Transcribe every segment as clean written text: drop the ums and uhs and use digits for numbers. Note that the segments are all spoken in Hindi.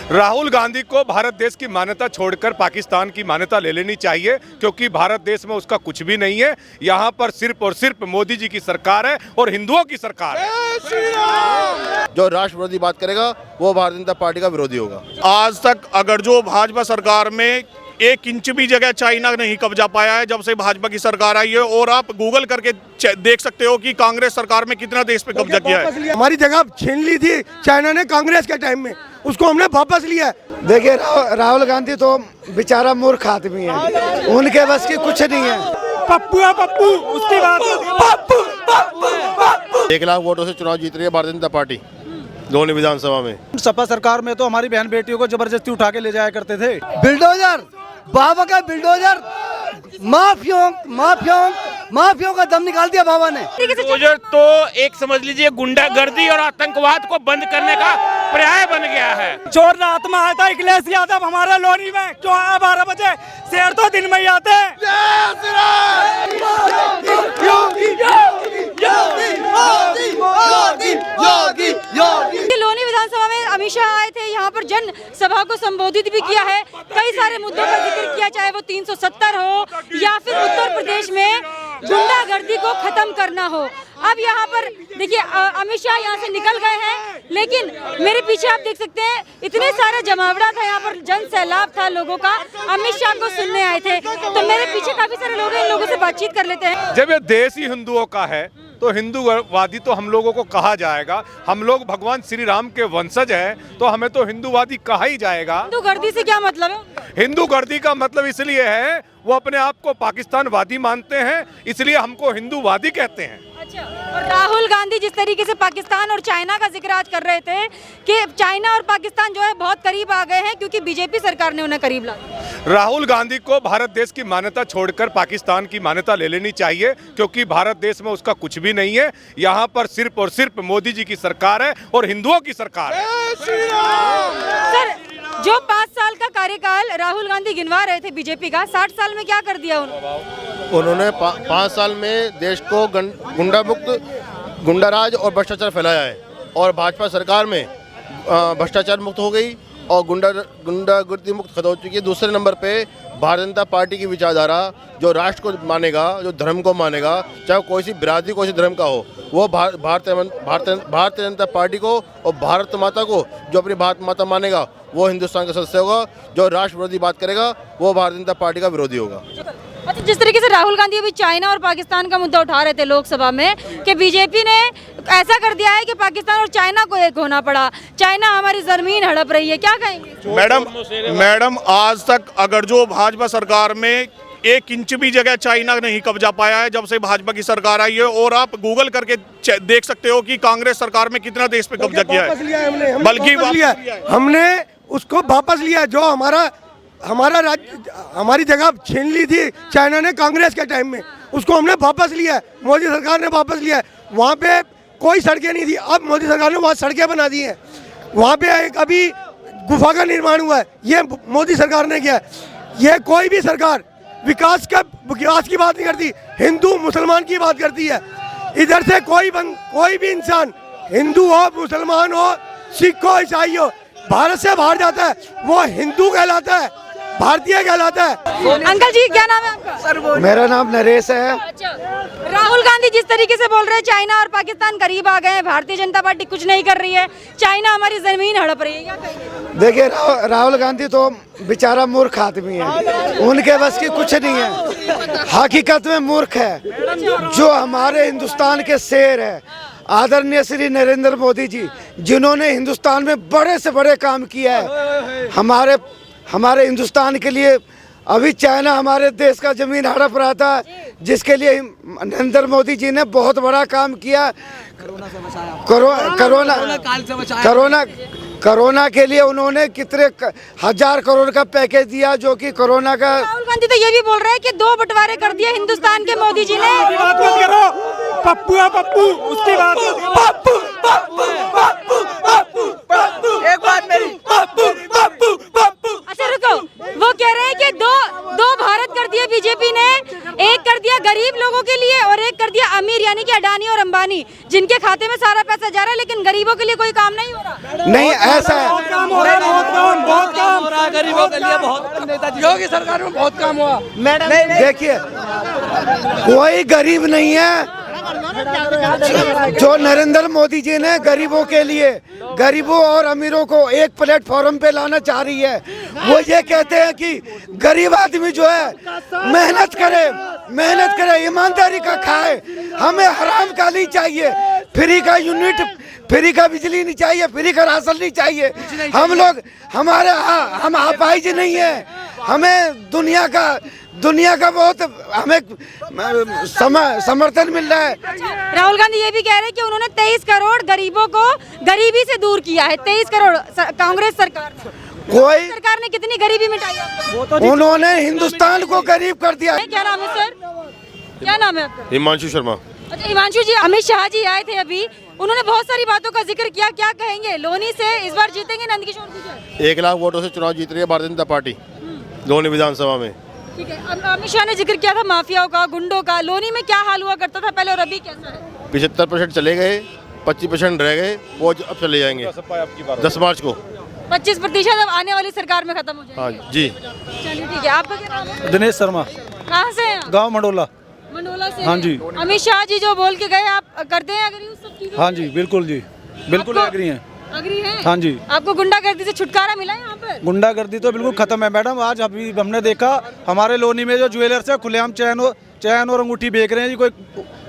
राहुल गांधी को भारत देश की मान्यता छोड़कर पाकिस्तान की मान्यता ले लेनी चाहिए, क्योंकि भारत देश में उसका कुछ भी नहीं है। यहाँ पर सिर्फ और सिर्फ मोदी जी की सरकार है और हिंदुओं की सरकार है। जो राष्ट्र विरोधी बात करेगा वो भारतीय जनता पार्टी का विरोधी होगा। आज तक अगर जो भाजपा सरकार में 1 इंच भी जगह चाइना नहीं कब्जा पाया है जब से भाजपा की सरकार आई है, और आप गूगल करके देख सकते हो कि कांग्रेस सरकार में कितना देश पे कब्जा किया है। हमारी जगह छीन ली थी चाइना ने कांग्रेस के टाइम में, उसको हमने वापस लिया है। देखिए राहुल गांधी तो बेचारा मूर्ख आदमी है, उनके बस की कुछ नहीं है। पप्पू है पप्पू, उसकी बात पप्पू पप्पू। 1 लाख वोटों से चुनाव जीत रही है भारतीय जनता पार्टी दोनों विधानसभा में। सपा सरकार में तो हमारी बहन बेटियों को जबरदस्ती उठा के ले जाया करते थे। बिल्डोजर बाबा का बिल्डोजर, माफियों का दम निकाल दिया बाबा ने। बिल्डोजर तो एक समझ लीजिए गुंडागर्दी और आतंकवाद को बंद करने का पर्याय बन गया है। चोर रात में आया था अखिलेश यादव हमारे लोनी में, क्यों आया 12 बजे? शेर तो दिन में ही आते हैं। लोनी विधानसभा में अमित शाह आए थे, यहाँ पर जन सभा को संबोधित भी किया है। कई सारे मुद्दों पर जिक्र किया, चाहे वो 370 हो या फिर उत्तर प्रदेश में गुंडागर्दी को खत्म करना हो। अब यहाँ पर देखिए अमित शाह यहाँ से निकल गए हैं, लेकिन मेरे पीछे आप देख सकते हैं इतने सारे जमावड़ा था, यहाँ पर जन सैलाब था लोगों का, अमित शाह को सुनने आए थे। तो मेरे पीछे काफी सारे लोग हैं, इन लोगों से बातचीत कर लेते हैं। जब ये देश ही हिंदुओं का है तो हिंदूवादी तो हम लोगों को कहा जाएगा। हम लोग भगवान श्री राम के वंशज हैं तो हमें तो हिंदूवादी कहा ही जाएगा। हिंदूगर्दी से क्या मतलब है? हिंदूगर्दी का मतलब इसलिए है वो अपने आप को पाकिस्तानवादी मानते हैं, इसलिए हमको हिंदूवादी कहते हैं। अच्छा, और राहुल गांधी जिस तरीके से पाकिस्तान और चाइना का जिक्र आज कर रहे थे कि चाइना और पाकिस्तान जो है बहुत करीब आ गए हैं क्योंकि बीजेपी सरकार ने उन्हें करीब ला। राहुल गांधी को भारत देश की मान्यता छोड़कर पाकिस्तान की मान्यता ले लेनी चाहिए, क्योंकि भारत देश में उसका कुछ भी नहीं है। यहाँ पर सिर्फ और सिर्फ मोदी जी की सरकार है और हिंदुओं की सरकार है। सर, जो 5 साल का कार्यकाल राहुल गांधी गिनवा रहे थे बीजेपी का, 60 साल में क्या कर दिया उन्होंने 5 साल में देश को गुंडा मुक्त, गुंडाराज और भ्रष्टाचार फैलाया है, और भाजपा सरकार में भ्रष्टाचार मुक्त हो गई और गुंडागर्दी मुक्त खत्म हो चुकी है। दूसरे नंबर पे भारतीय जनता पार्टी की विचारधारा जो राष्ट्र को मानेगा, जो धर्म को मानेगा, चाहे कोई सी बिरादरी कोई सी धर्म का हो, वो भारतीय जनता पार्टी को और भारत माता को जो अपनी भारत माता मानेगा वो हिंदुस्तान का सदस्य होगा। जो राष्ट्र विरोधी बात करेगा वो भारतीय जनता पार्टी का विरोधी होगा। अच्छा, जिस तरीके से राहुल गांधी अभी चाइना और पाकिस्तान का मुद्दा उठा रहे थे लोकसभा में कि बीजेपी ने ऐसा कर दिया है कि पाकिस्तान और चाइना को एक होना पड़ा, चाइना हमारी जमीन हड़प रही है, क्या कहेंगे? मैडम आज तक अगर जो भाजपा सरकार में 1 इंच भी जगह चाइना नहीं कब्जा पाया है जब से भाजपा की सरकार आई है, और आप गूगल करके देख सकते हो कि कांग्रेस सरकार में कितना देश पे कब्जा किया है। बल्कि हमने उसको वापस लिया, जो हमारा राज्य हमारी जगह छीन ली थी चाइना ने कांग्रेस के टाइम में, उसको हमने वापस लिया है। मोदी सरकार ने वापस लिया है। वहाँ पे कोई सड़कें नहीं थी, अब मोदी सरकार ने वहाँ सड़कें बना दी हैं। वहाँ पे एक अभी गुफा का निर्माण हुआ है, ये मोदी सरकार ने किया है। ये कोई भी सरकार विकास की बात नहीं करती, हिंदू मुसलमान की बात करती है। इधर से कोई भी इंसान, हिंदू हो, मुसलमान हो, सिख हो, ईसाई हो, भारत से बाहर जाता है वो हिंदू कहलाता है, भारतीय कहलाता है। अंकल जी क्या नाम है आपका? मेरा नाम नरेश है। अच्छा, राहुल गांधी जिस तरीके से बोल रहे हैं चाइना और पाकिस्तान करीब आ गए हैं, भारतीय जनता पार्टी कुछ नहीं कर रही है, चाइना हमारी जमीन हड़प रही है, क्या कहेंगे? देखिए राहुल गांधी तो बेचारा मूर्ख आदमी है, उनके बस की कुछ नहीं है। हकीकत में मूर्ख है। जो हमारे हिंदुस्तान के शेर है आदरणीय श्री नरेंद्र मोदी जी, जिन्होंने हिंदुस्तान में बड़े से बड़े काम किया है हमारे हिंदुस्तान के लिए। अभी चाइना हमारे देश का जमीन हड़प रहा था, जिसके लिए नरेंद्र मोदी जी ने बहुत बड़ा काम किया। कोरोना के लिए उन्होंने कितने 1000 करोड़ का पैकेज दिया, जो कि कोरोना का। राहुल गांधी तो ये भी बोल रहे हैं कि 2 बंटवारे कर दिए हिंदुस्तान के मोदी जी ने। बात मत करो, पप्पू है पप्पू, उसकी बात पप्पू पप्पू पप्पू पप्पू पप्पू, एक बात मेरी पप्पू पप्पू पप्पू। अच्छा रुको, वो कह रहे हैं कि दो भारत कर दिए बीजेपी ने, एक कर दिया गरीब लोगों के लिए और एक कर दिया अमीर, यानी कि अडानी और अंबानी, जिनके खाते में सारा पैसा जा रहा है, लेकिन गरीबों के लिए कोई काम नहीं हो रहा। नहीं, ऐसा है। गरीबों के लिए बहुत नेताजी योगी सरकार में बहुत काम हुआ। मैडम देखिए, कोई गरीब नहीं है। जो नरेंद्र मोदी जी ने गरीबों के लिए, गरीबों और अमीरों को एक प्लेटफॉर्म पे लाना चाह रही है। वो ये कहते हैं कि गरीब आदमी जो है मेहनत करे, ईमानदारी का खाए, हमें हराम का नहीं चाहिए, फ्री का यूनिट, फ्री का बिजली नहीं चाहिए, फ्री का राशन नहीं चाहिए। हम लोग हम अपाहिज नहीं है, हमें दुनिया का बहुत हमें समर्थन मिल रहा है। राहुल गांधी ये भी कह रहे हैं कि उन्होंने 23 करोड़ गरीबों को गरीबी से दूर किया है। 23 करोड़ कांग्रेस सरकार ने कितनी गरीबी मिटाई? उन्होंने हिंदुस्तान को गरीब कर दिया। क्या नाम है सर? क्या नाम है आपका? हिमांशु शर्मा। अच्छा हिमांशु जी, अमित शाह जी आए थे अभी, उन्होंने बहुत सारी बातों का जिक्र किया, क्या कहेंगे? लोनी से इस बार जीतेंगे नंदकिशोर गुर्जर? 1 लाख वोटों से चुनाव जीत रही है भारतीय जनता पार्टी लोनी विधानसभा में। ठीक है, अमित शाह ने जिक्र किया था माफियाओं का, गुंडों का। लोनी में क्या हाल हुआ करता था पहले और अभी कैसा है? 75% चले गए, 25% रह गए, वो अब चले जाएंगे 10 मार्च को। 25% अब आने वाली सरकार में खत्म हो जाएगा। हाँ जी। चलिए ठीक है, आपका क्या नाम है? दिनेश शर्मा, कहाँ से हैं? गांव मंडोला। मंडोला से? हाँ जी। अमित शाह जी जो बोल के गए, आप करते हैं अग्री उस सब चीजों? हाँ जी, बिल्कुल जी, बिल्कुल आपको- एग्री हैं। अग्री है? हाँ जी। आपको गुंडागर्दी से छुटकारा मिला है यहाँ पर? गुंडागर्दी तो बिल्कुल खत्म है मैडम। आज अभी हमने देखा हमारे लोनी में जो ज्वेलर्स है खुलेआम चैन और अंगूठी बेच रहे हैं जी, कोई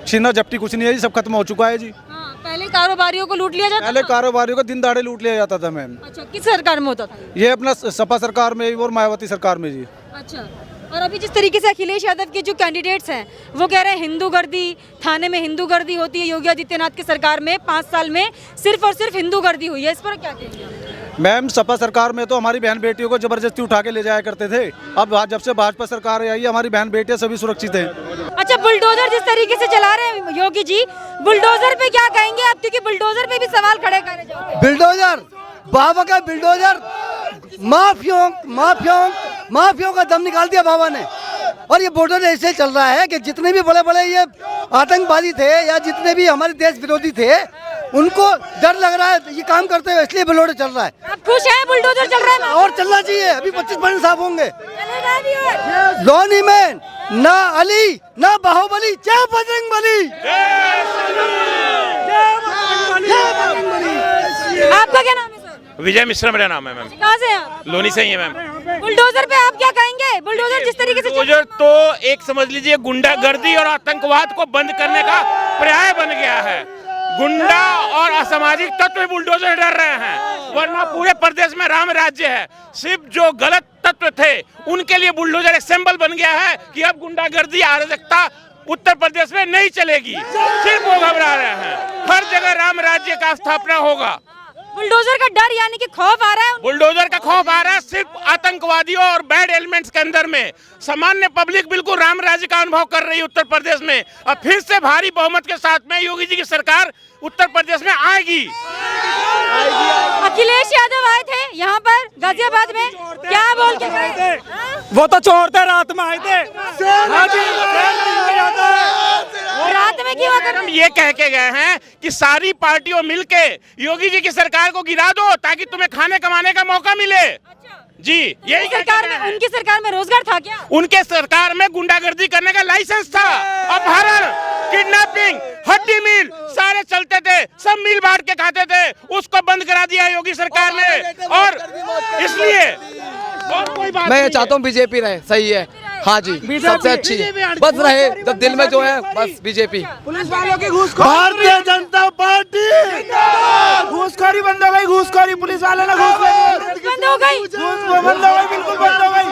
छीना झपटी कुछ नहीं है जी, सब खत्म हो चुका है जी। हाँ, पहले कारोबारियों को लूट लिया जाता पहले था? कारोबारियों को दिन दहाड़े लूट लिया जाता था मैम। अच्छा, किस सरकार में होता था? ये अपना सपा सरकार में और मायावती सरकार में जी। अच्छा, और अभी जिस तरीके से अखिलेश यादव के जो कैंडिडेट्स हैं वो कह रहे हैं हिंदू गर्दी, थाने में हिंदू गर्दी होती है। योगी आदित्यनाथ की सरकार में 5 साल में सिर्फ और सिर्फ हिंदू गर्दी हुई है, इस पर क्या कहेंगे? मैम सपा सरकार में तो हमारी बहन बेटियों को जबरदस्ती उठा के ले जाया करते थे। अब जब से भाजपा सरकार आई है हमारी बहन बेटियां सभी सुरक्षित हैं। अच्छा, बुलडोजर जिस तरीके से चला रहे हैं योगी जी, बुलडोजर पे क्या कहेंगे आप? क्योंकि बुलडोजर पे भी सवाल खड़े करे जा रहे हैं। बिल्डोजर, बाबा का बिल्डोजर, माफियों का दम निकाल दिया बाबा ने। और ये बॉर्डर ऐसे चल रहा है कि जितने भी बड़े बड़े ये आतंकवादी थे या जितने भी हमारे देश विरोधी थे, उनको डर लग रहा है ये काम करते हुए, इसलिए बुलडोजर चल रहा है। आप खुश हैं बुलडोजर चल रहा है? और चलना चाहिए, अभी 25% साफ होंगे। चलेगा भी और? लोनी में ना अली ना बाहुबली, जय बजरंगबली। आपका क्या नाम है सर? विजय मिश्रा मेरा नाम है मैम। कहाँ से हैं आप? लोनी से ही है मैम। बुलडोजर पे आप क्या कहेंगे? बुलडोजर जिस तरीके से बुलडोजर तो एक समझ लीजिए गुंडागर्दी और आतंकवाद को बंद करने का पर्याय बन गया है। गुंडा और असामाजिक तत्व बुलडोजर डर रहे हैं, वरना पूरे प्रदेश में राम राज्य है। सिर्फ जो गलत तत्व थे उनके लिए बुलडोजर एक सिंबल बन गया है कि अब गुंडागर्दी अराजकता उत्तर प्रदेश में नहीं चलेगी। सिर्फ वो घबरा रहे हैं, हर जगह राम राज्य का स्थापना होगा। बुलडोजर का डर यानी कि खौफ आ रहा है? बुलडोजर का खौफ आ रहा है सिर्फ आतंकवादियों और बैड एलिमेंट्स के अंदर में। सामान्य पब्लिक बिल्कुल राम राज्य का अनुभव कर रही है उत्तर प्रदेश में। अब फिर से भारी बहुमत के साथ में योगी जी की सरकार उत्तर प्रदेश में आएगी। अखिलेश यादव आए थे यहाँ पर गाजियाबाद में, क्या बोल के गए थे? वो तो चोर थे, रात में आए थे। रात में क्यों आकर? हम ये कह के गए हैं कि सारी पार्टियों मिलके योगी जी की सरकार को गिरा दो ताकि तुम्हें खाने कमाने का मौका मिले। जी, यही सरकार में, उनकी सरकार में रोजगार था क्या? उनके सरकार में गुंडागर्दी करने का लाइसेंस था। अपहरण, किडनैपिंग, हड्डी मील सारे चलते थे, सब मिल बांट के खाते थे, उसको बंद करा दिया योगी सरकार ने। और इसलिए और कोई बात मैं चाहता हूँ बीजेपी रहे, सही है। हाँ जी, सबसे अच्छी बस रहे, जब दिल में जो है बस बीजेपी। पुलिस वालों की घूसखोरी, भारतीय जनता पार्टी घूसखोरी बंद हो गई। घूसखोरी पुलिस वाले ने घूसखोरी बंद हो गई, बंद हो गई, बिल्कुल बंद हो गई।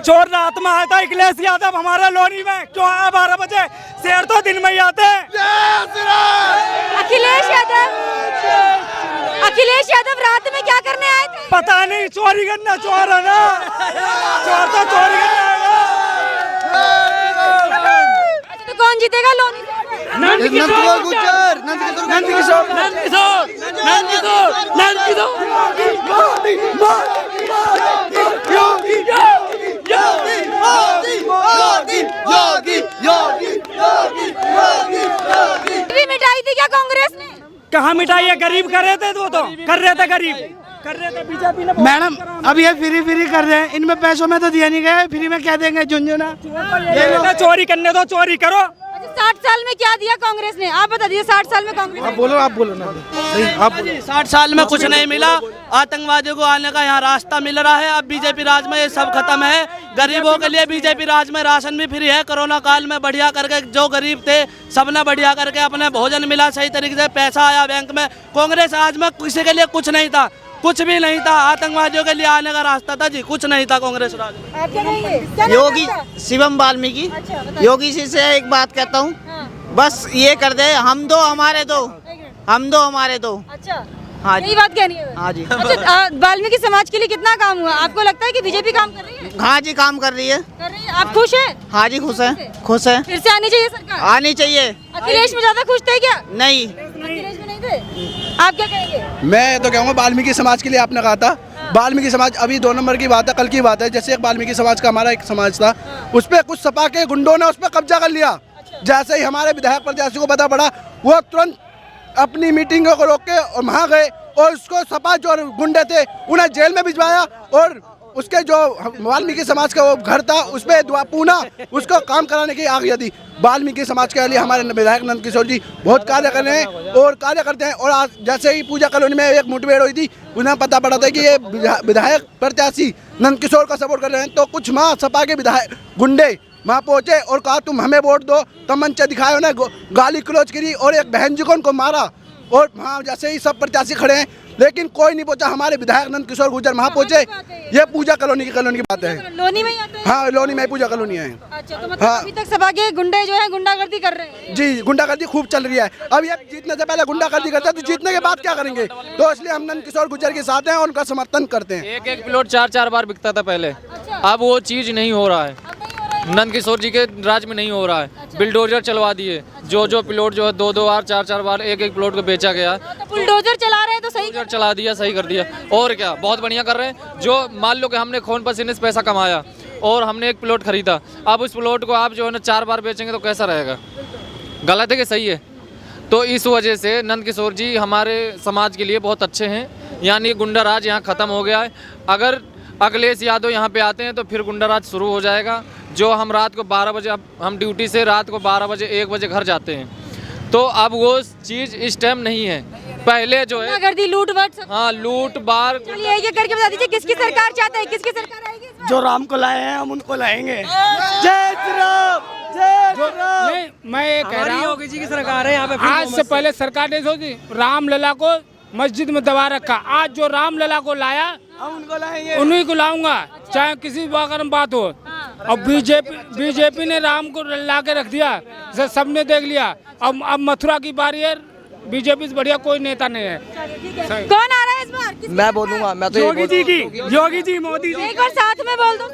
चोर रात में आया था अखिलेश यादव हमारे लोनी में, क्यों आया 12 बजे? शेर तो दिन में ही आते हैं। अखिलेश यादव रात में क्या करने आए थे? पता नहीं, चोरी करना, चोर है ना, चोर तो चोरी करना। तो कौन जीतेगा लोनी? नंदकिशोर गुर्जर, नंदकिशोर मिटाई थी क्या कांग्रेस ने? कहाँ मिटाई है? गरीब कर रहे थे, वो तो कर रहे थे, गरीब मैडम अब ये फ्री कर रहे हैं, इनमें पैसों में तो दिया नहीं गया, फ्री में क्या देंगे झुंझुना। चोरी करने दो, चोरी करो। 60 साल में क्या दिया कांग्रेस ने, आप बता दीजिए। 60 साल में कांग्रेस आप बोलो ना, सही आप बोलो। 60 साल में कुछ नहीं मिला, आतंकवादियों को आने का यहाँ रास्ता मिल रहा है। अब बीजेपी राज में ये सब खत्म है। गरीबों के लिए बीजेपी राज में राशन भी फ्री है। कोरोना काल में बढ़िया करके जो गरीब थे सबने बढ़िया करके अपने भोजन मिला, सही तरीके से पैसा आया बैंक में। कांग्रेस राज में किसी के लिए कुछ नहीं था, कुछ भी नहीं था। आतंकवादियों के लिए आने का रास्ता था जी, कुछ नहीं था कांग्रेस राज में। आप क्या कहेंगे? योगी शिवम वाल्मीकि, योगी जी से एक बात कहता हूँ, बस ये कर दे, हम दो हमारे दो, हम दो हमारे दो। अच्छा, हाँ यही बात कहनी है। हाँ जी। अच्छा, वाल्मीकि समाज के लिए कितना काम हुआ? आपको लगता है कि बीजेपी काम कर रही है? हाँ जी, काम कर रही है। आप खुश हैं? हाँ जी, खुश है, खुश है। फिर से आनी चाहिए सरकार? आनी चाहिए। अखिलेश में ज्यादा खुश थे क्या? नहीं, अखिलेश में नहीं थे। आप क्या कहेंगे? मैं तो कहूँगा वाल्मीकि समाज के लिए आपने कहा था, वाल्मीकि समाज अभी 2 नंबर की बात है, कल की बात है। जैसे एक वाल्मीकि समाज का हमारा एक समाज था, उस पर कुछ सपा के गुंडों ने उस पर कब्जा कर लिया। जैसे ही हमारे विधायक प्रत्याशी को पता पड़ा, वो तुरंत अपनी मीटिंगों को रोक के और वहाँ गए और उसको सपा जो गुंडे थे उन्हें जेल में भिजवाया। और उसके जो वाल्मीकि समाज का वो घर था उस पर पूना उसको काम कराने की आज्ञा दी। वाल्मीकि समाज के लिए हमारे विधायक नंद किशोर जी बहुत कार्य कर रहे हैं और कार्य करते हैं। और आज जैसे ही पूजा कॉलोनी में एक मुठभेड़ हुई थी, उन्हें पता पड़ा था कि ये विधायक प्रत्याशी नंद किशोर का सपोर्ट कर रहे हैं, तो कुछ माँ सपा के विधायक गुंडे वहाँ पहुँचे और कहा तुम हमें वोट दो, तब मंच दिखाए, उन्हें गाली गलौज करी और एक बहन जी को उनको मारा। और वहाँ जैसे ही सब प्रत्याशी खड़े हैं, लेकिन कोई नहीं पहुंचा। हमारे विधायक नंद किशोर गुर्जर वहाँ पहुंचे। ये पूजा कॉलोनी की बात है। लोनी में ही आते हैं? हाँ, लोनी में पूजा कॉलोनी है। अच्छा, तो मतलब अभी तक सभा के गुंडे जो है गुंडागर्दी कर रहे हैं? जी, गुंडागर्दी खूब चल रही है। अब ये जीतने से पहले गुंडागर्दी करते हैं, तो जीतने के बाद क्या करेंगे? तो इसलिए हम नंद किशोर गुर्जर के साथ हैं और उनका समर्थन करते हैं। एक प्लॉट 4 बार बिकता था पहले, अब वो चीज़ नहीं हो रहा है। नंद किशोर जी के राज में नहीं हो रहा है। बिल्डोजर चलवा दिए, जो प्लॉट जो है 2 बार 4 बार एक प्लॉट को बेचा गया। तो बुलडोजर चला रहे हैं तो सही चला दिया, सही कर दिया। और क्या, बहुत बढ़िया कर रहे हैं। जो मान लो कि हमने खून पसीने से पैसा कमाया और हमने एक प्लॉट खरीदा, अब उस प्लॉट को आप जो है ना 4 बार बेचेंगे तो कैसा रहेगा? गलत है कि सही है? तो इस वजह से नंद किशोर जी हमारे समाज के लिए बहुत अच्छे हैं। यानी गुंडा राज यहाँ ख़त्म हो गया है। अगर अखिलेश यादव यहाँ पे आते हैं तो फिर गुंडा राज शुरू हो जाएगा। जो हम रात को 12 बजे, अब हम ड्यूटी से रात को 12 बजे 1 बजे घर जाते हैं, तो अब वो चीज़ इस टाइम नहीं है। पहले जो है गुंडागर्दी, लूट-वाट सब। हाँ, लूट बार। चलिए ये करके बता दीजिए किसकी सरकार चाहते हैं, किसकी सरकार आएगी इस बार? जो राम को लाए हैं हम उनको लाएंगे। जय श्री राम, जय श्री राम। नहीं, मैं ये कह रहा हूँ, योगी जी की सरकार है यहाँ पे। आज से पहले सरकार ने सोची रामलला को मस्जिद में दबा रखा। आज जो रामलला को लाया हम उनको लाएंगे, उन्हीं को लाऊंगा, चाहे किसी भी बात में बात हो। अब बीजेपी ने राम को ला के रख दिया, सबने देख लिया। अब मथुरा की बारी है। बीजेपी से बढ़िया कोई नेता नहीं है। कौन आ रहा है इस बार? मैं बोलूँगा, मैं तो योगी जी की, योगी जी, मोदी जी। एक बार साथ में बोल दो।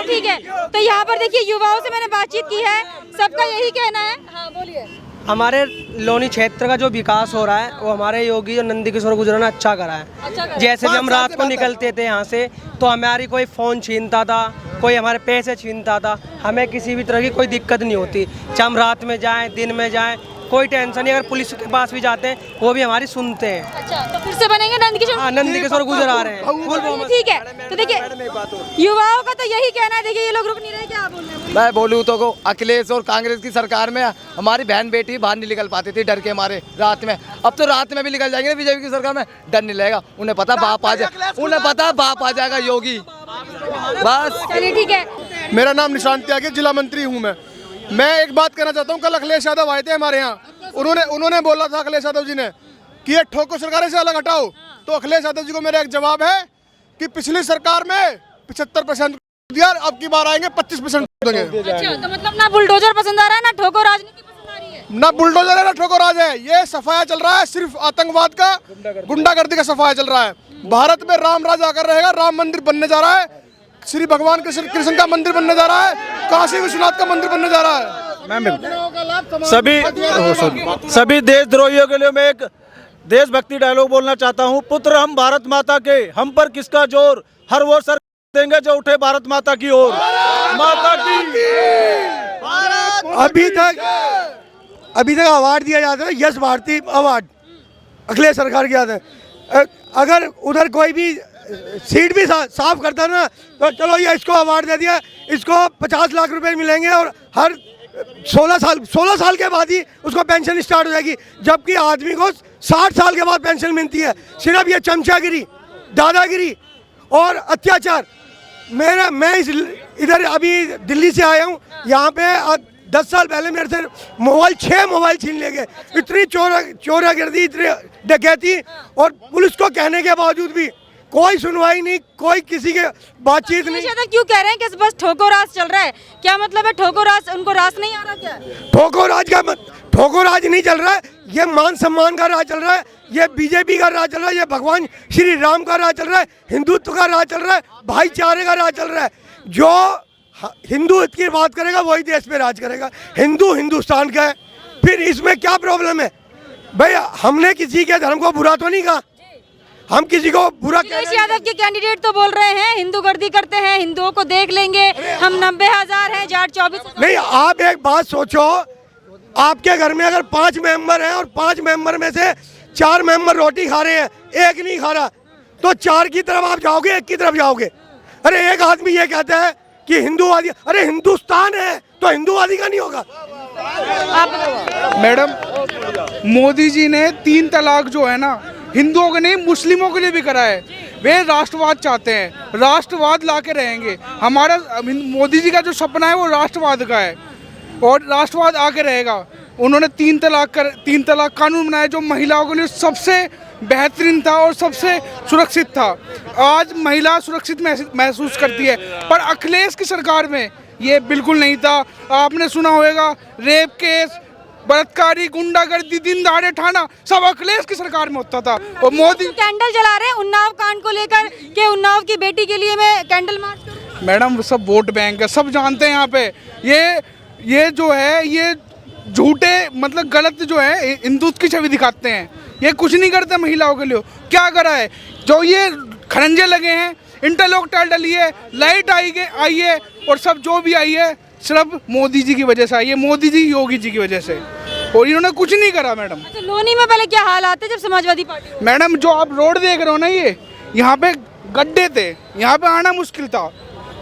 ठीक है, तो यहाँ पर देखिए युवाओं से मैंने बातचीत की है, सबका यही कहना है। हाँ बोलिए। हमारे लोनी क्षेत्र का जो विकास हो रहा है वो हमारे योगी और नंद किशोर गुर्जर ने अच्छा करा है। जैसे भी हम रात को निकलते थे यहाँ से तो हमारी कोई फ़ोन छीनता था, कोई हमारे पैसे छीनता था, हमें किसी भी तरह की कोई दिक्कत नहीं होती। चाहे हम रात में जाएं, दिन में जाएं, कोई टेंशन नहीं। अगर पुलिस के पास भी जाते हैं वो भी हमारी सुनते हैं। अच्छा, तो फिर से बनेंगे नंद किशोर? हाँ, नंद किशोर गुर्जर आ रहे हैं। ठीक है, तो देखिए युवाओं का तो यही कहना है। देखिए ये लोग रुक नहीं रहे, क्या बोल रहे हैं? मैं बोलूँ तो अखिलेश और कांग्रेस की सरकार में हमारी बहन बेटी बाहर नहीं निकल पाती थी डर के मारे रात में। अब तो रात में भी निकल जाएंगे बीजेपी की सरकार में, डर नहीं लगेगा। उन्हें पता बाप आ जाए, उन्हें पता बाप आ जाएगा योगी। बस चलिए ठीक है। मेरा नाम निशांत त्यागी, जिला मंत्री हूँ मैं एक बात कहना चाहता हूँ। कल अखिलेश यादव आए थे हमारे यहाँ, उन्होंने बोला था अखिलेश यादव जी ने कि ये ठोको सरकारें से अलग हटाओ। तो अखिलेश यादव जी को मेरा एक जवाब है कि पिछली सरकार में 75% दिया, अब की बार आएंगे 25% देंगे। अच्छा, तो मतलब ना बुलडोजर पसंद आ रहा है, ना ठोको राजनीति पसंद आ रही है? ना बुलडोजर है ना ठोको राज है। ये सफाया चल रहा है, सिर्फ आतंकवाद का, गुंडागर्दी का सफाया चल रहा है। भारत में राम राज आकर रहेगा, राम मंदिर बनने जा रहा है, श्री भगवान कृष्ण का मंदिर बनने जा रहा है, काशी विश्वनाथ का मंदिर बनने जा रहा है। सभी देशद्रोहियों के लिए मैं एक देशभक्ति डायलॉग बोलना चाहता हूँ। पुत्र हम भारत माता के, हम पर किसका जोर, हर वो सर देंगे जो उठे भारत माता की ओर। माता की। अभी तक अवार्ड दिया जाता है, यश भारती अवार्ड अखिलेश सरकार के आते हैं। अगर उधर कोई भी सीट भी साफ करता ना तो चलो ये इसको अवार्ड दे दिया, इसको 50 लाख रुपए मिलेंगे और हर 16 साल के बाद ही उसको पेंशन स्टार्ट हो जाएगी, जबकि आदमी को 60 साल के बाद पेंशन मिलती है। सिर्फ ये चमचागिरी, दादागिरी और अत्याचार। मैं इधर अभी दिल्ली से आया हूँ, यहाँ पे 10 साल पहले मेरे से 6 मोबाइल छीन ले गए। इतनी चोरागर्दी, इतनी डकैती, और पुलिस को कहने के बावजूद भी कोई सुनवाई नहीं, कोई किसी के बातचीत नहीं। क्यों कह रहे हैं कि बस ठोको राज चल रहा है? क्या मतलब है ठोको राज? उनको राज नहीं आ रहा क्या? ठोको राज नहीं चल रहा है, ये मान सम्मान का राज चल रहा है, ये बीजेपी का राज चल रहा है, ये भगवान श्री राम का राज चल रहा है, हिंदुत्व का राज चल रहा है, भाईचारे का राज चल रहा है। जो हिंदू की बात करेगा वही देश पे राज करेगा। हिंदू हिंदुस्तान का है, फिर इसमें क्या प्रॉब्लम है भाई? हमने किसी के धर्म को बुरा तो नहीं कहा, हम किसी को बुरा अखिलेश यादव के कैंडिडेट तो बोल रहे हैं हिंदू गर्दी करते हैं, हिंदुओं को देख लेंगे, हम 90,000 हैं, जाट 24। नहीं, आप एक बात सोचो, आपके घर में अगर 5 मेंबर हैं और 5 मेंबर में से 4 मेंबर रोटी खा रहे हैं, एक नहीं खा रहा, तो 4 की तरफ आप जाओगे, एक की तरफ जाओगे? अरे एक आदमी ये कहता है कि हिंदूवादी, अरे हिंदुस्तान है तो हिंदूवादी का नहीं होगा? मैडम, मोदी जी ने 3 तलाक जो है ना, हिंदुओं के नहीं मुस्लिमों के लिए भी करा है। वे राष्ट्रवाद चाहते हैं, राष्ट्रवाद ला के रहेंगे। हमारा मोदी जी का जो सपना है वो राष्ट्रवाद का है और राष्ट्रवाद आके रहेगा। उन्होंने 3 तलाक कानून बनाया जो महिलाओं के लिए सबसे बेहतरीन था और सबसे सुरक्षित था। आज महिला सुरक्षित महसूस करती है, पर अखिलेश की सरकार में ये बिल्कुल नहीं था। आपने सुना होगा रेप केस, बलात्कारी, गुंडागर्दी, दिन दहाड़े ठाना, सब अखिलेश की सरकार में होता था। और मोदी कैंडल जला रहे हैं उन्नाव कांड को लेकर के उन्नाव की बेटी के लिए मैं कैंडल मार्च करूं। मैडम, सब वोट बैंक है, सब जानते हैं यहाँ पे। ये जो है ये झूठे मतलब गलत जो है हिंदुत्व की छवि दिखाते हैं। ये कुछ नहीं करते महिलाओं के लिए। क्या करा है? जो ये खरंजे लगे हैं, इंटरलॉक टाइल डली है, लाइट आई है और सब जो भी आई है सिर्फ मोदी जी की वजह से आई है, मोदी जी, योगी जी की वजह से, और इन्होंने कुछ नहीं करा। मैडम, अच्छा, लोनी में पहले क्या हाल आते जब समाजवादी पार्टी? मैडम, जो आप रोड देख रहे हो ना, ये यहाँ पे गड्ढे थे, यहाँ पे आना मुश्किल था,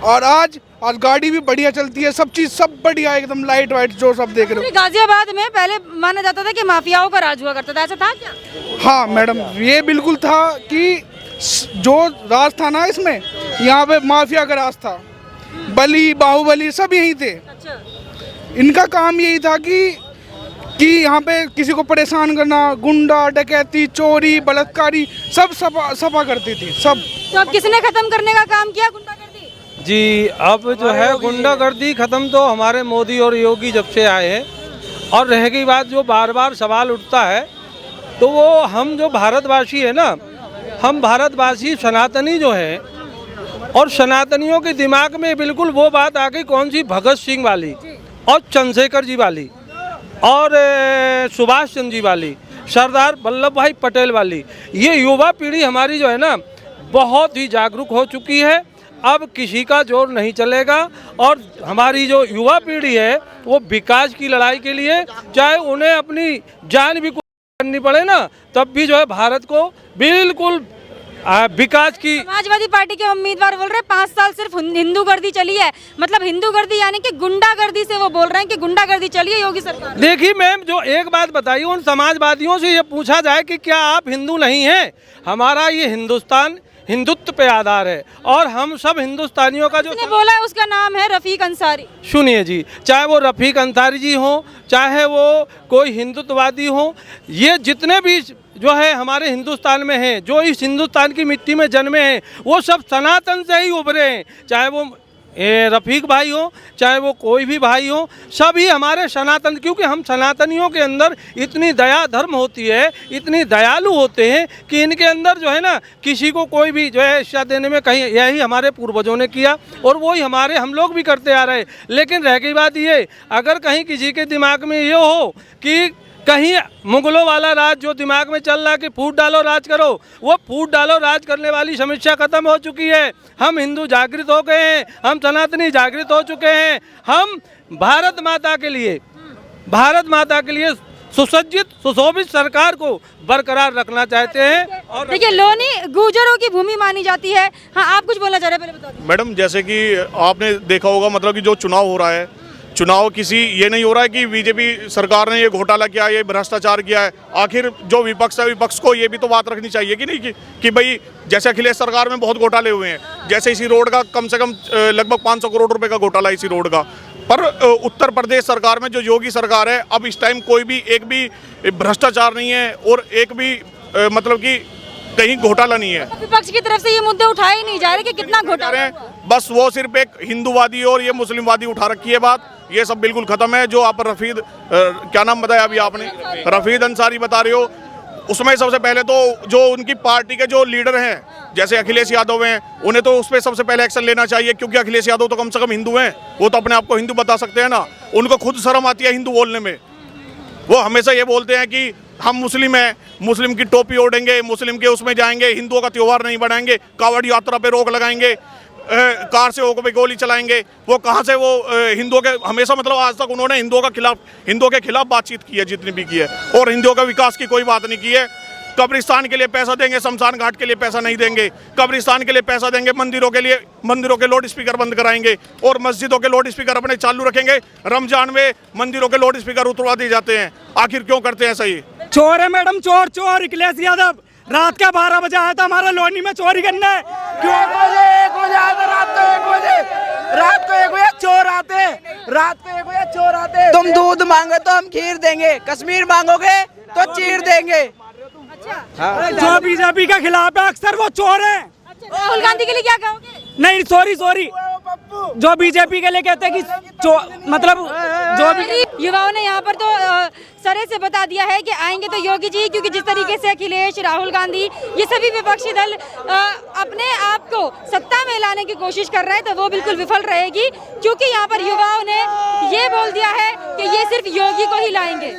और आज गाड़ी भी बढ़िया चलती है, सब चीज सब बढ़िया, एकदम लाइट वाइट जो सब देख रहे हो। गाजियाबाद में पहले माना जाता था कि माफियाओं का राज हुआ करता था, ऐसा था क्या? हाँ मैडम, ये बिल्कुल था कि जो राज था ना इसमें, यहाँ पे माफिया का राज था। बली, बाहुबली सब यही थे। अच्छा। इनका काम यही था कि यहाँ पे किसी को परेशान करना, गुंडा, डकैती, चोरी, बलात्कारी सब सफा करती थी सब। तो अब किसने खत्म करने का काम किया गुंडागर्दी? जी, अब जो है गुंडागर्दी खत्म तो हमारे मोदी और योगी जब से आए हैं। और रह गई बात जो बार बार सवाल उठता है, तो वो हम जो भारतवासी है ना, हम भारतवासी सनातनी जो है, और सनातनियों के दिमाग में बिल्कुल वो बात आ गई, कौन सी, भगत सिंह वाली और चंद्रशेखर जी वाली और सुभाष चंद्र जी वाली, सरदार वल्लभ भाई पटेल वाली। ये युवा पीढ़ी हमारी जो है ना, बहुत ही जागरूक हो चुकी है। अब किसी का जोर नहीं चलेगा, और हमारी जो युवा पीढ़ी है वो विकास की लड़ाई के लिए, चाहे उन्हें अपनी जान भी करनी पड़े ना, तब भी जो है भारत को बिल्कुल विकास की। समाजवादी पार्टी के उम्मीदवार बोल रहे हैं 5 साल सिर्फ हिंदू गर्दी चली है, मतलब हिंदू गर्दी यानी कि गुंडागर्दी से वो बोल रहे हैं कि गुंडागर्दी चली है योगी सरकार। देखिए मैम, जो एक बात बताइए, उन समाजवादियों से ये पूछा जाए कि क्या आप हिंदू नहीं हैं? हमारा ये हिंदुस्तान हिंदुत्व पे आधार है, और हम सब हिंदुस्तानियों का जो बोला है उसका नाम है रफीक अंसारी। सुनिए जी, चाहे वो रफीक अंसारी जी हों, चाहे वो कोई हिंदुत्ववादी हों, ये जितने भी जो है हमारे हिंदुस्तान में हैं, जो इस हिंदुस्तान की मिट्टी में जन्मे हैं, वो सब सनातन से ही उभरे हैं। चाहे वो रफीक भाई हो, चाहे वो कोई भी भाई हो, सभी हमारे सनातन, क्योंकि हम सनातनियों के अंदर इतनी दया धर्म होती है, इतनी दयालु होते हैं कि इनके अंदर जो है ना, किसी को कोई भी जो है शिक्षा देने में कहीं, यही हमारे पूर्वजों ने किया और वही हम लोग भी करते आ रहे। लेकिन रह गई बात ये, अगर कहीं किसी के दिमाग में ये हो कि कहीं मुगलों वाला राज जो दिमाग में चल रहा है कि फूट डालो राज करो, वो फूट डालो राज करने वाली समस्या खत्म हो चुकी है। हम हिंदू जागृत हो गए हैं, हम सनातनी जागृत हो चुके हैं। हम भारत माता के लिए भारत माता के लिए सुसज्जित सुशोभित सरकार को बरकरार रखना चाहते हैं। और देखिए, लोनी गुर्जरों की भूमि मानी जाती है। हाँ, आप कुछ बोलना चाह रहे हैं, पहले बता दीजिए। मैडम, जैसे कि आपने देखा होगा, मतलब कि जो चुनाव हो रहा है, चुनाव किसी ये नहीं हो रहा है कि बीजेपी सरकार ने ये घोटाला किया, ये भ्रष्टाचार किया है। आखिर जो विपक्ष है, विपक्ष को ये भी तो बात रखनी चाहिए कि नहीं कि भाई जैसे अखिलेश सरकार में बहुत घोटाले हुए हैं, जैसे इसी रोड का कम से कम लगभग 500 करोड़ रुपए का घोटाला इसी रोड का। पर उत्तर प्रदेश सरकार में जो योगी सरकार है, अब इस टाइम कोई भी एक भी भ्रष्टाचार नहीं है और एक भी मतलब कि कहीं घोटाला नहीं है। विपक्ष की तरफ से ये मुद्दे उठाए ही नहीं जा रहे कि कितना घोटाला है। बस वो सिर्फ एक हिंदूवादी और ये मुस्लिमवादी उठा रखी है बात, ये सब बिल्कुल खत्म है। जो आप रफीद क्या नाम बताया अभी आपने, रफीद अंसारी बता रहे हो, उसमें सबसे पहले तो जो उनकी पार्टी के जो लीडर हैं, जैसे अखिलेश यादव हैं, उन्हें तो उस पर सबसे पहले एक्शन लेना चाहिए, क्योंकि अखिलेश यादव तो कम से कम हिंदू हैं, वो तो अपने आप को हिंदू बता सकते हैं ना। उनको खुद शर्म आती है हिंदू बोलने में। वो हमेशा ये बोलते हैं कि हम मुस्लिम हैं, मुस्लिम की टोपी ओढ़ेंगे, मुस्लिम के उसमें जाएंगे, हिंदुओं का त्योहार नहीं बनाएंगे, कावड़ यात्रा पे रोक लगाएंगे, कार से होकर गोली चलाएंगे। वो कहाँ से वो हिंदुओं के, हमेशा मतलब आज तक उन्होंने हिंदुओं के खिलाफ बातचीत की है जितनी भी की है, और हिंदुओं का विकास की कोई बात नहीं की है। कब्रिस्तान के लिए पैसा देंगे, शमशान घाट के लिए पैसा नहीं देंगे। कब्रिस्तान के लिए पैसा देंगे, मंदिरों के लाउड स्पीकर बंद कराएंगे और मस्जिदों के लाउड स्पीकर अपने चालू रखेंगे। रमजान में मंदिरों के लाउड स्पीकर उतरवा दिए जाते हैं। आखिर क्यों करते हैं ऐसा? ये चोर है मैडम, चोर चोर। अखिलेश यादव रात का 12 बजे आया था हमारा लोनी में चोरी करना है। क्यों? 1 बजे आया था, रात को 1 बजे चोर आते, रात को 1 बजे चोर आते। तुम दूध मांगो तो हम खीर देंगे, कश्मीर मांगोगे तो चीर देंगे। जो बीजेपी के खिलाफ है अक्सर वो चोर है। राहुल गांधी के लिए क्या कहोगे? नहीं, सॉरी, जो बीजेपी के लिए कहते हैं कि मतलब जो भी युवाओं ने यहाँ पर तो सरे से बता दिया है कि आएंगे तो योगी जी, क्योंकि जिस तरीके से अखिलेश, राहुल गांधी, ये सभी विपक्षी दल अपने आप को सत्ता में लाने की कोशिश कर रहे हैं, तो वो बिल्कुल विफल रहेगी, क्योंकि यहाँ पर युवाओं ने ये बोल दिया है कि ये सिर्फ योगी को ही लाएंगे।